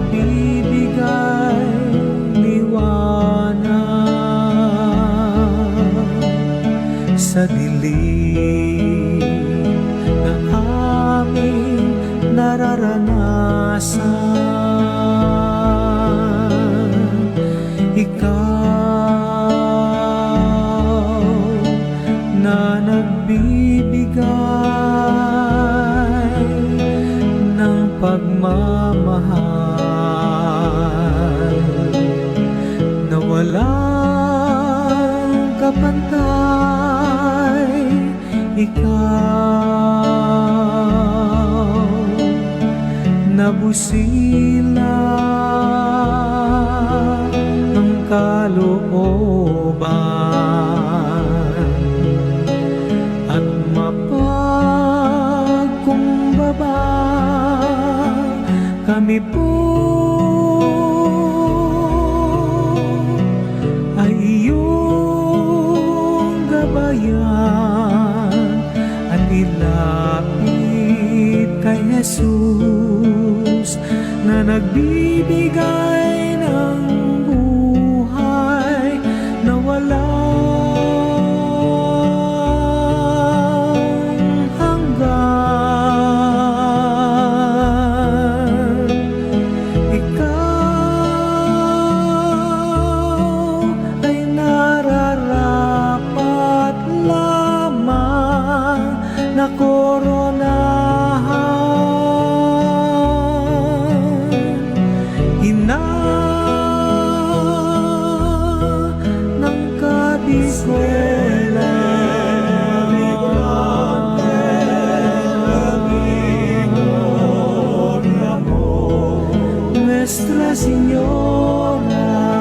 nagbibigay liwanag sa dilim ng aming nararanasan. Ikaw na nagbibigay ng pagmamahal na walang kapantay. Ikaw na busila ng kalooban at mapagkumbaba, kami po ay iyong gabayan at ilapit kay Jesus na nagbibigay ng buhay na walang hanggan. Ikaw ay nararapat lamang na koronahan, ina ng kabiguan, Nuestra Señora